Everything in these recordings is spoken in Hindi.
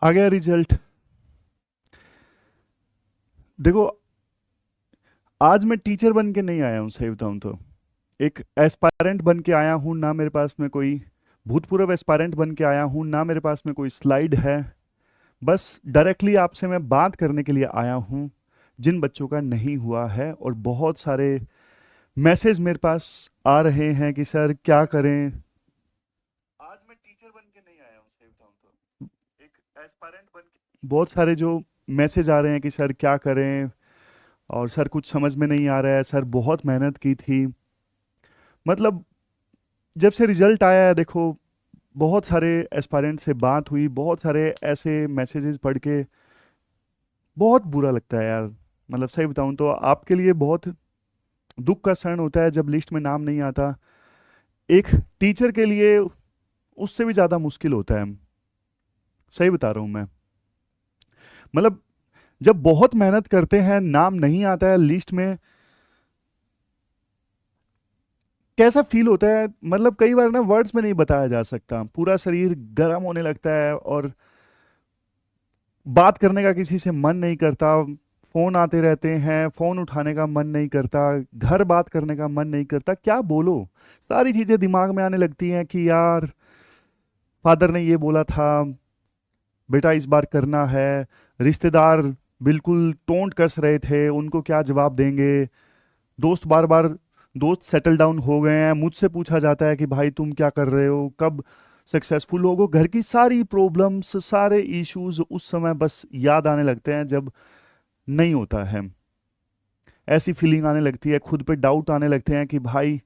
आ गया रिजल्ट। देखो, आज मैं टीचर बन के नहीं आया हूँ, सही बताऊँ तो। एक एस्पायरेंट बन के आया हूँ ना, मेरे पास में कोई भूतपूर्व एस्पायरेंट बन के आया हूँ ना, मेरे पास में कोई स्लाइड है। बस डायरेक्टली आपसे मैं बात करने के लिए आया हूँ, जिन बच्चों का नहीं हुआ है। और बहुत सारे मैसेज मेरे पास आ रहे हैं कि सर क्या करें। आज मैं टीचर बन के नहीं आया हूँ, सही बताऊँ तो। एक एस्पायरेंट बन के बहुत सारे जो मैसेज आ रहे हैं कि सर क्या करें, और सर कुछ समझ में नहीं आ रहा है, सर बहुत मेहनत की थी। मतलब जब से रिजल्ट आया है, देखो, बहुत सारे एस्पायरेंट से बात हुई, बहुत सारे ऐसे मैसेजेस पढ़ के बहुत बुरा लगता है यार। मतलब सही बताऊं तो आपके लिए बहुत दुख का क्षण होता है जब लिस्ट में नाम नहीं आता। एक टीचर के लिए उससे भी ज़्यादा मुश्किल होता है। सही बता रहा हूँ मैं। मतलब जब बहुत मेहनत करते हैं, नाम नहीं आता है लिस्ट में, कैसा फील होता है, मतलब कई बार ना वर्ड्स में नहीं बताया जा सकता। पूरा शरीर गर्म होने लगता है, और बात करने का किसी से मन नहीं करता। फोन आते रहते हैं, फोन उठाने का मन नहीं करता, घर बात करने का मन नहीं करता, क्या बोलो। सारी चीजें दिमाग में आने लगती हैं कि यार, फादर ने ये बोला था, बेटा इस बार करना है। रिश्तेदार बिल्कुल टोंट कस रहे थे, उनको क्या जवाब देंगे। दोस्त बार बार, दोस्त सेटल डाउन हो गए हैं, मुझसे पूछा जाता है कि भाई तुम क्या कर रहे हो, कब सक्सेसफुल होगो। घर की सारी प्रॉब्लम्स, सारे इश्यूज उस समय बस याद आने लगते हैं जब नहीं होता है। ऐसी फीलिंग आने लगती है, खुद पे डाउट आने लगते हैं कि भाई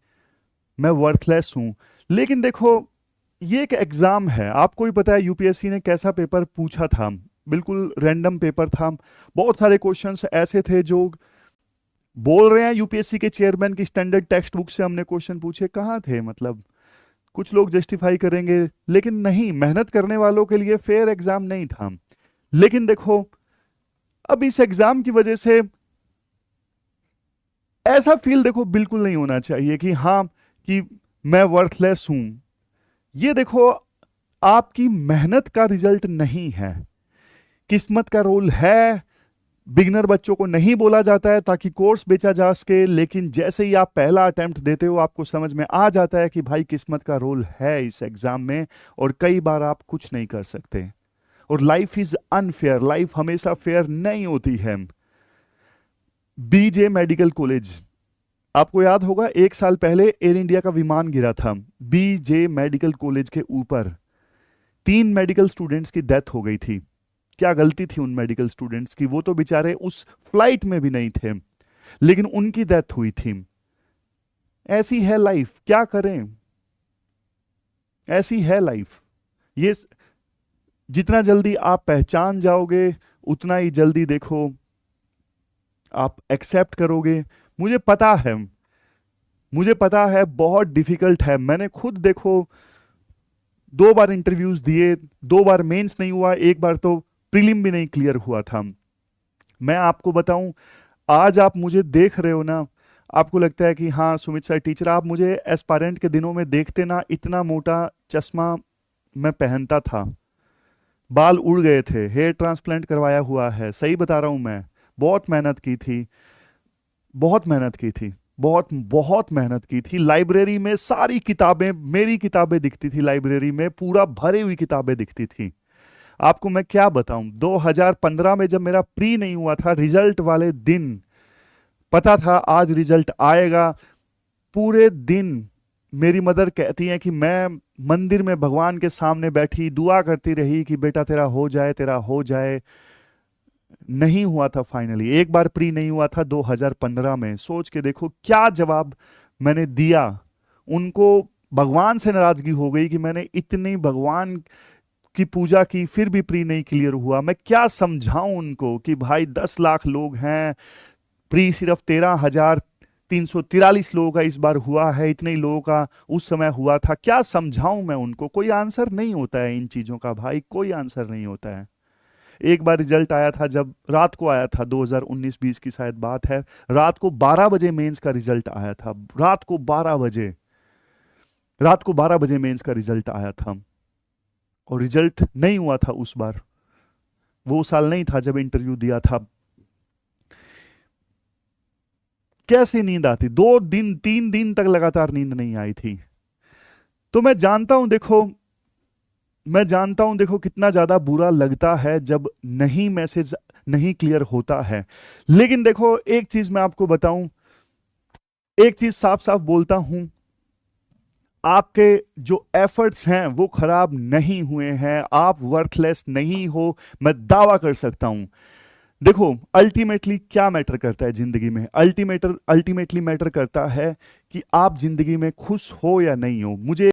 मैं वर्थलेस हूँ। लेकिन देखो, ये एक एग्जाम है, आपको भी पता है यूपीएससी ने कैसा पेपर पूछा था। बिल्कुल रैंडम पेपर था। बहुत सारे क्वेश्चंस ऐसे थे जो बोल रहे हैं यूपीएससी के चेयरमैन की स्टैंडर्ड टेक्स्ट बुक से हमने क्वेश्चन पूछे, कहाँ थे। मतलब कुछ लोग जस्टिफाई करेंगे, लेकिन नहीं, मेहनत करने वालों के लिए फेयर एग्जाम नहीं था। लेकिन देखो, अब इस एग्जाम की वजह से ऐसा फील देखो बिल्कुल नहीं होना चाहिए कि हाँ, कि मैं वर्थलेस हूं। ये देखो, आपकी मेहनत का रिजल्ट नहीं है, किस्मत का रोल है। बिगनर बच्चों को नहीं बोला जाता है ताकि कोर्स बेचा जा सके, लेकिन जैसे ही आप पहला अटेम्प्ट देते हो, आपको समझ में आ जाता है कि भाई किस्मत का रोल है इस एग्जाम में, और कई बार आप कुछ नहीं कर सकते। और लाइफ इज अनफेयर, लाइफ हमेशा फेयर नहीं होती है। बीजे मेडिकल कॉलेज, आपको याद होगा, 1 साल पहले एयर इंडिया का विमान गिरा था बीजे मेडिकल कॉलेज के ऊपर। 3 मेडिकल स्टूडेंट्स की डेथ हो गई थी। क्या गलती थी उन मेडिकल स्टूडेंट्स की, वो तो बेचारे उस फ्लाइट में भी नहीं थे, लेकिन उनकी डेथ हुई थी। ऐसी है लाइफ, क्या करें। ऐसी है लाइफ। ये जितना जल्दी आप पहचान जाओगे, उतना ही जल्दी देखो आप एक्सेप्ट करोगे। मुझे पता है, मुझे पता है बहुत डिफिकल्ट है। मैंने खुद देखो 2 बार इंटरव्यूज दिए, 2 बार मेंस नहीं हुआ, एक बार तो प्रीलिम भी नहीं क्लियर हुआ था। मैं आपको बताऊं, आज आप मुझे देख रहे हो ना, आपको लगता है कि हाँ सुमित सर टीचर, आप मुझे एस्पायरेंट के दिनों में देखते ना, इतना मोटा चश्मा मैं पहनता था, बाल उड़ गए थे, हेयर ट्रांसप्लांट करवाया हुआ है। सही बता रहा हूं मैं, बहुत मेहनत की थी, बहुत मेहनत की थी, बहुत बहुत मेहनत की थी। लाइब्रेरी में सारी किताबें, मेरी किताबें दिखती थी, लाइब्रेरी में पूरा भरी हुई किताबें दिखती थी। आपको मैं क्या बताऊं, 2015 में जब मेरा प्री नहीं हुआ था, रिजल्ट वाले दिन पता था आज रिजल्ट आएगा। पूरे दिन मेरी मदर कहती हैं कि मैं मंदिर में भगवान के सामने बैठी दुआ करती रही कि बेटा तेरा हो जाए, तेरा हो जाए। नहीं हुआ था फाइनली, एक बार प्री नहीं हुआ था 2015 में। सोच के देखो क्या जवाब मैंने दिया उनको। भगवान से नाराजगी हो गई कि मैंने इतनी भगवान की पूजा की, फिर भी प्री नहीं क्लियर हुआ। मैं क्या समझाऊं उनको कि भाई 10 लाख लोग हैं, प्री सिर्फ 13,343 लोगों का इस बार हुआ है, इतने ही लोगों का उस समय हुआ था। क्या समझाऊं मैं उनको, कोई आंसर नहीं होता है इन चीजों का भाई, कोई आंसर नहीं होता है। एक बार रिजल्ट आया था, जब रात को आया था, 2019-20 की शायद बात है, रात को 12 बजे मेंस का रिजल्ट आया था। रात को 12 बजे, मेंस का रिजल्ट आया था, और रिजल्ट नहीं हुआ था उस बार। वो साल नहीं था जब इंटरव्यू दिया था। कैसे नींद आती, 2 दिन 3 दिन तक लगातार नींद नहीं आई थी। तो मैं जानता हूं देखो, मैं जानता हूं देखो कितना ज्यादा बुरा लगता है जब नहीं मैसेज नहीं क्लियर होता है। लेकिन देखो एक चीज मैं आपको बताऊं, एक चीज साफ साफ बोलता हूं, आपके जो एफर्ट्स हैं वो खराब नहीं हुए हैं, आप वर्थलेस नहीं हो, मैं दावा कर सकता हूं। देखो अल्टीमेटली क्या मैटर करता है जिंदगी में, अल्टीमेटली मैटर करता है कि आप जिंदगी में खुश हो या नहीं हो। मुझे